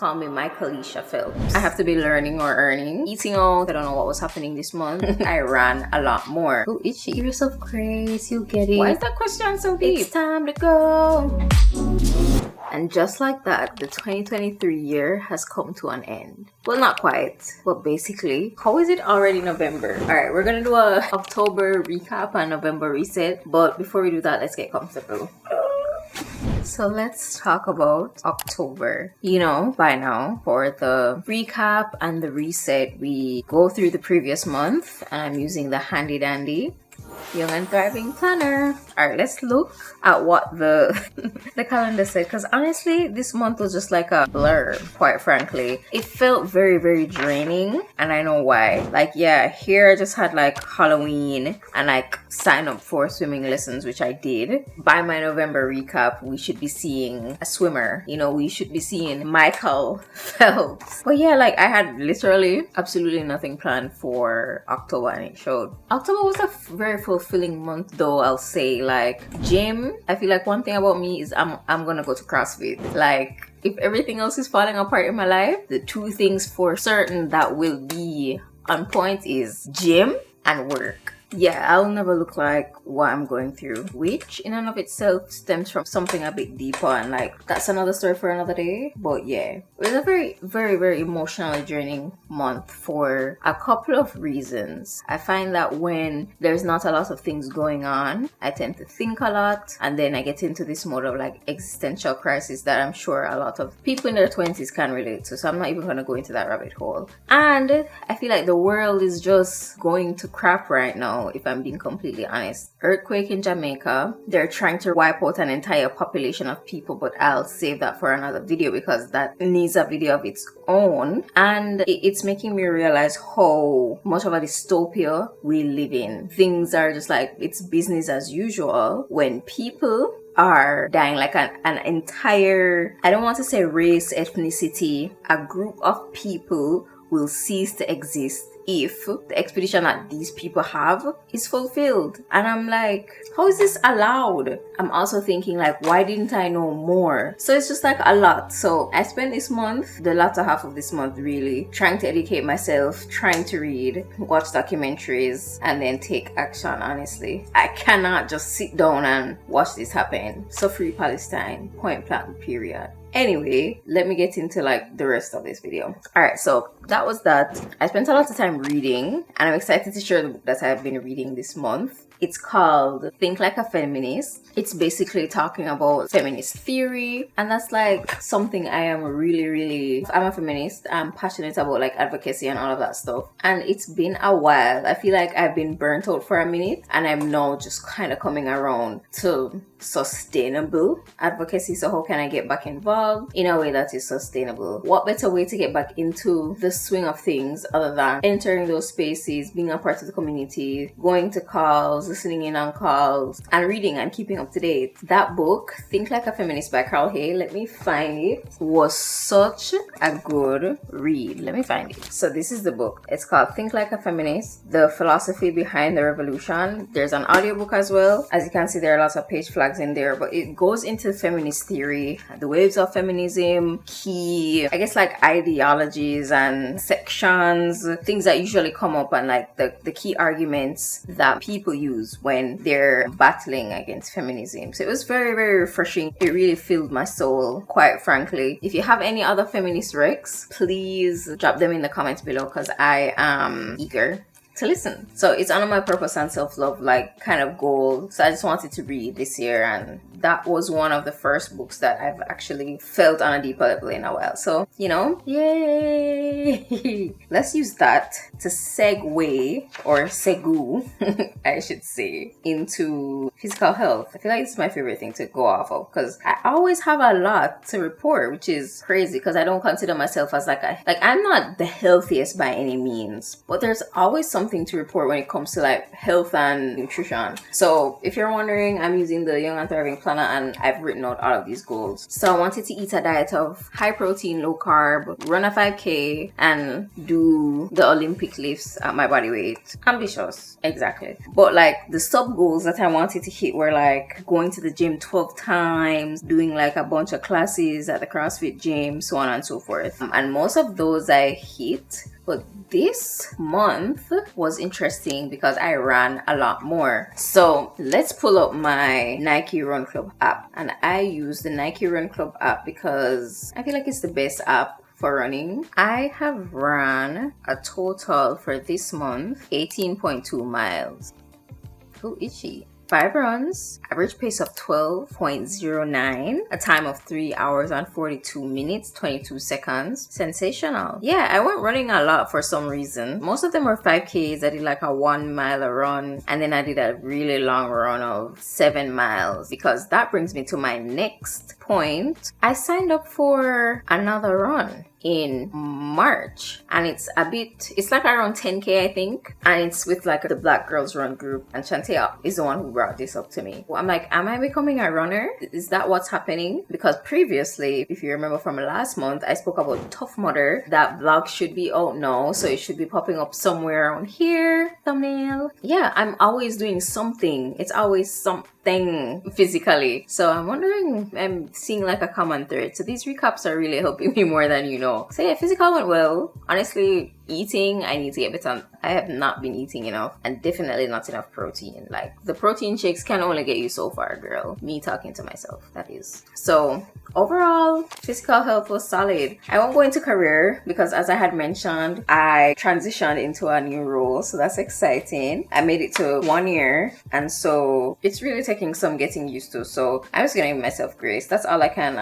call me Michaelisha Phelps. I have to be learning or earning. Eating out, I don't know what was happening this month. I ran a lot more. Oh, itchy. Give yourself grace, you'll get it. Why is that question so deep? It's time to go. And just like that, the 2023 year has come to an end. Well, not quite, but basically, how is it already November? All right, we're gonna do a October recap and November reset. But before we do that, let's get comfortable. So let's talk about October. You know, by now, for the recap and the reset, we go through the previous month, and I'm using the handy dandy Young and Thriving Planner. All right, let's look at what the calendar said, because honestly this month was just like a blur, quite frankly. It felt very, very draining, and I know why. Like, yeah, here I just had like Halloween and like sign up for swimming lessons, which I did. By my November recap, we should be seeing a swimmer. You know, we should be seeing Michael Phelps. But yeah, like I had literally absolutely nothing planned for October, and it showed. October was a very fulfilling month though, I'll say. Like gym, I feel like one thing about me is I'm gonna go to CrossFit. Like, if everything else is falling apart in my life, the two things for certain that will be on point is gym and work. Yeah, I'll never look like what I'm going through, which in and of itself stems from something a bit deeper, and like that's another story for another day. But yeah, it was a very, very, very emotionally draining month for a couple of reasons. I find that when there's not a lot of things going on, I tend to think a lot, and then I get into this mode of like existential crisis that I'm sure a lot of people in their 20s can relate to. So I'm not even going to go into that rabbit hole. And I feel like the world is just going to crap right now, if I'm being completely honest. Earthquake in Jamaica. They're trying to wipe out an entire population of people, but I'll save that for another video because that needs a video of its own. And it's making me realize how much of a dystopia we live in. Things are just like, it's business as usual when people are dying. Like an entire, I don't want to say race, ethnicity, a group of people will cease to exist if the expedition that these people have is fulfilled. And I'm like, how is this allowed? I'm also thinking like, why didn't I know more? So it's just like a lot. So I spent this month, the latter half of this month really, trying to educate myself, trying to read, watch documentaries, and then take action. Honestly, I cannot just sit down and watch this happen. So free Palestine, point blank, period. Anyway, let me get into like the rest of this video. All right, so that was that. I spent a lot of time reading, and I'm excited to share the book that I've been reading this month. It's called Think Like a Feminist. It's basically talking about feminist theory, and that's like something I am really, I'm a feminist. I'm passionate about like advocacy and all of that stuff. And it's been a while. I feel like I've been burnt out for a minute, and I'm now just kind of coming around to sustainable advocacy. So how can I get back involved in a way that is sustainable? What better way to get back into the swing of things other than entering those spaces, being a part of the community, going to calls, listening in on calls, and reading and keeping up to date. That book, Think Like a Feminist by Carl Hay, let me find it, was such a good read. Let me find it. So this is the book. It's called Think Like a Feminist, The Philosophy Behind the Revolution. There's an audiobook as well. As you can see, there are lots of page flags in there, but it goes into feminist theory, the waves of feminism, key, I guess, like ideologies and sections, things that usually come up, and like the key arguments that people use when they're battling against feminism. So it was very, very refreshing. It really filled my soul, quite frankly. If you have any other feminist recs, please drop them in the comments below, because I am eager to listen. So it's under my purpose and self-love like kind of goal. So I just wanted to read this year, and that was one of the first books that I've actually felt on a deeper level in a while. So, you know, yay! Let's use that to segue, or segu, I should say, into physical health. I feel like this is my favorite thing to go off of, because I always have a lot to report, which is crazy because I don't consider myself as I'm not the healthiest by any means, but there's always something something to report when it comes to like health and nutrition. So if you're wondering, I'm using the Young and Thriving Planner and I've written out all of these goals. So I wanted to eat a diet of high protein, low carb, run a 5K, and do the Olympic lifts at my body weight. Ambitious, exactly. But like the sub goals that I wanted to hit were like going to the gym 12 times, doing like a bunch of classes at the CrossFit gym, so on and so forth. And most of those I hit. But this month was interesting because I ran a lot more. So let's pull up my Nike Run Club app. And I use the Nike Run Club app because I feel like it's the best app for running. I have run a total for this month 18.2 miles. Oh, itchy. 5 runs, average pace of 12.09, a time of 3 hours and 42 minutes, 22 seconds. Sensational. Yeah, I went running a lot for some reason. Most of them were 5Ks. I did like a 1 mile run, and then I did a really long run of 7 miles, because that brings me to my next point. I signed up for another run in March, and it's like around 10K, I think, and it's with like the Black Girls Run group, and Shantea is the one who brought this up to me. I'm like, am I becoming a runner? Is that what's happening? Because previously, if you remember from last month, I spoke about Tough Mudder. That vlog should be out now, so it should be popping up somewhere around here, thumbnail. Yeah, I'm always doing something. It's always something physically. So I'm wondering, I'm seeing like a common thread. So these recaps are really helping me more than you know. So yeah, physical went well. Honestly, eating, I need to get better. I have not been eating enough, and definitely not enough protein. Like, the protein shakes can only get you so far, girl. Me talking to myself, that is. So overall, physical health was solid. I won't go into career because, as I had mentioned, I transitioned into a new role, so that's exciting. I made it to 1 year, and so it's really taking some getting used to. So I'm just gonna give myself grace. That's all I can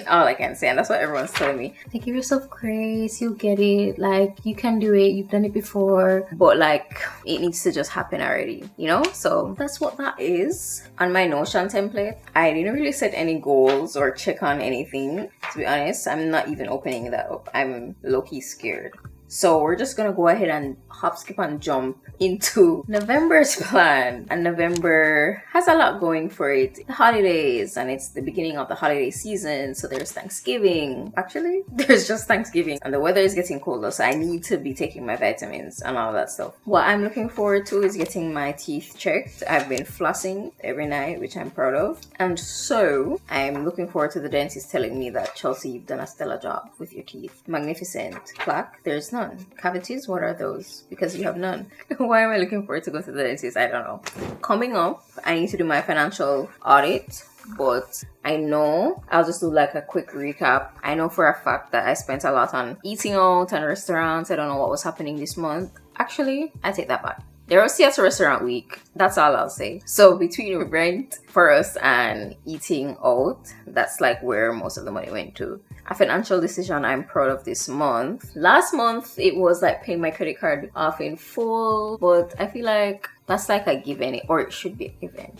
all I can say, and that's what everyone's telling me. Like, give yourself grace, you'll get it. Like, you can do it, you've done it before, but like, it needs to just happen already, you know? So that's what that is. On my Notion template, I didn't really set any goals or check on anything, to be honest. I'm not even opening that up. I'm low-key scared. So we're just gonna go ahead and hop, skip, and jump into November's plan. And November has a lot going for it. The holidays, and it's the beginning of the holiday season, so there's Thanksgiving. Actually, there's just Thanksgiving, and the weather is getting colder, so I need to be taking my vitamins and all that stuff. What I'm looking forward to is getting my teeth checked. I've been flossing every night, which I'm proud of, and so I'm looking forward to the dentist telling me that, Chelsea, you've done a stellar job with your teeth. Magnificent. Plaque, there's none. Cavities, what are those? Because you have none. Why am I looking forward to go to the dentist? I don't know. Coming up, I need to do my financial audit, but I know I'll just do like a quick recap. I know for a fact that I spent a lot on eating out and restaurants. I don't know what was happening this month. Actually, I take that back. There was theater restaurant week. That's all I'll say. So between rent for us and eating out, that's like where most of the money went to. A financial decision I'm proud of this month. Last month, it was like paying my credit card off in full, but I feel like that's like a given, or it should be a given.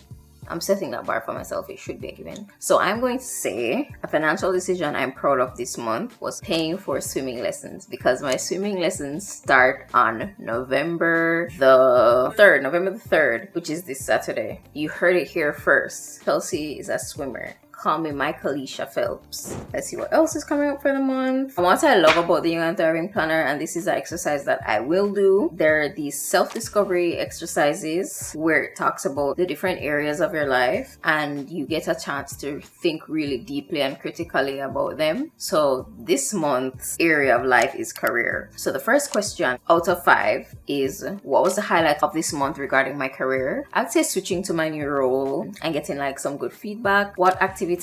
I'm setting that bar for myself. It should be a given. So I'm going to say a financial decision I'm proud of this month was paying for swimming lessons, because my swimming lessons start on November the 3rd, which is this Saturday. You heard it here first. Chelsea is a swimmer. Call me Michaelisha Phelps. Let's see what else is coming up for the month. And what I love about the Young and Thriving Planner, and this is an exercise that I will do, there are these self-discovery exercises where it talks about the different areas of your life, and you get a chance to think really deeply and critically about them. So this month's area of life is career. So the first question out of 5 is, what was the highlight of this month regarding my career? I'd say switching to my new role and getting like some good feedback. What activities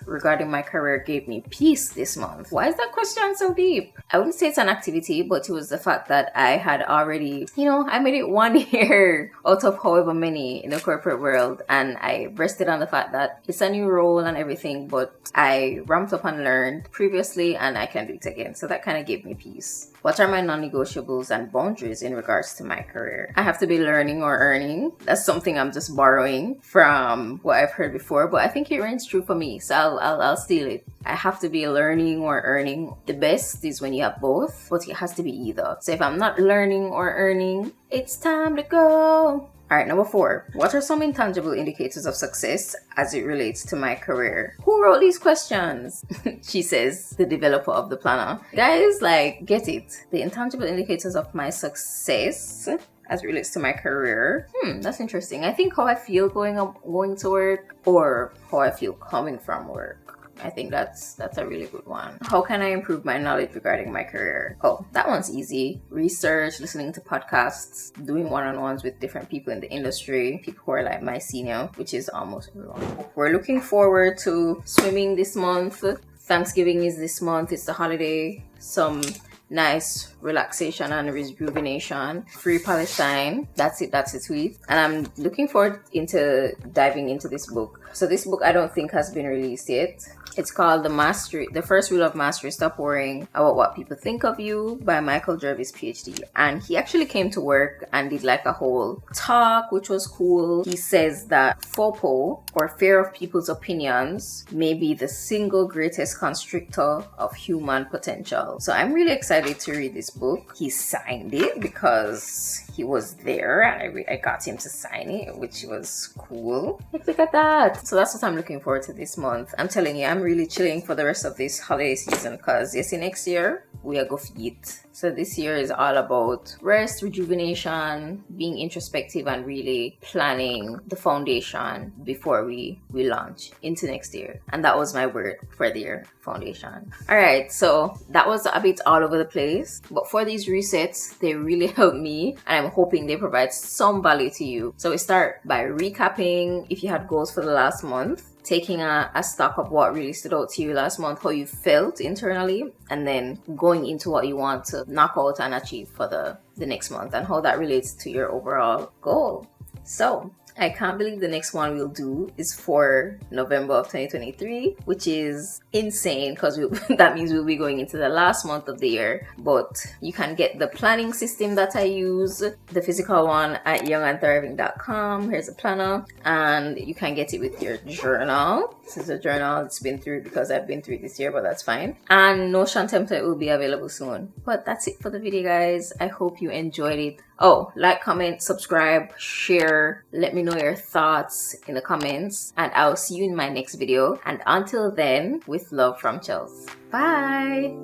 regarding my career gave me peace this month? Why is that question so deep? I wouldn't say it's an activity, but it was the fact that I had already, I made it 1 year out of however many in the corporate world, and I rested on the fact that it's a new role and everything, but I ramped up and learned previously and I can do it again. So that kind of gave me peace. What are my non-negotiables and boundaries in regards to my career? I have to be learning or earning. That's something I'm just borrowing from what I've heard before, but I think it rings true for me, so I'll steal it. I have to be learning or earning. The best is when you have both, but it has to be either. So if I'm not learning or earning, it's time to go. All right, number 4. What are some intangible indicators of success as it relates to my career? Who wrote these questions? She says, the developer of the planner. Guys, like, get it. The intangible indicators of my success as it relates to my career. That's interesting. I think how I feel going to work, or how I feel coming from work. I think that's a really good one. How can I improve my knowledge regarding my career? Oh, that one's easy. Research, listening to podcasts, doing one-on-ones with different people in the industry, people who are like my senior, which is almost everyone. We're looking forward to swimming this month. Thanksgiving is this month. It's the holiday. Some nice relaxation and rejuvenation. Free Palestine. That's it sweet. And I'm looking forward into diving into this book. So this book I don't think has been released yet. It's called The First Rule of Mastery. Stop worrying about what people think of you, by Michael Jervis, PhD. And he actually came to work and did like a whole talk, which was cool. He says that FOPO, or fear of people's opinions, may be the single greatest constrictor of human potential. So I'm really excited to read this book. He signed it because he was there and I got him to sign it, which was cool. Like, look at that. So that's what I'm looking forward to this month. I'm telling you, I'm really chilling for the rest of this holiday season, because you see, next year we are going to eat. So this year is all about rest, rejuvenation, being introspective, and really planning the foundation before we launch into next year. And that was my word for the year: foundation. All right, so that was a bit all over the place, but for these resets, they really helped me, and I'm hoping they provide some value to you. So we start by recapping if you had goals for the last month, taking a stock of what really stood out to you last month, how you felt internally, and then going into what you want to knock out and achieve for the next month, and how that relates to your overall goal. So I can't believe the next one we'll do is for November of 2023, which is insane, because that means we'll be going into the last month of the year. But you can get the planning system that I use, the physical one, at youngandthriving.com. Here's a planner, and you can get it with your journal. This is a journal. It's been through because I've been through it this year, but that's fine. And Notion template will be available soon. But that's it for the video, guys. I hope you enjoyed it. Oh, like, comment, subscribe, share. Let me know your thoughts in the comments, and I'll see you in my next video. And until then, with love from Chels. Bye.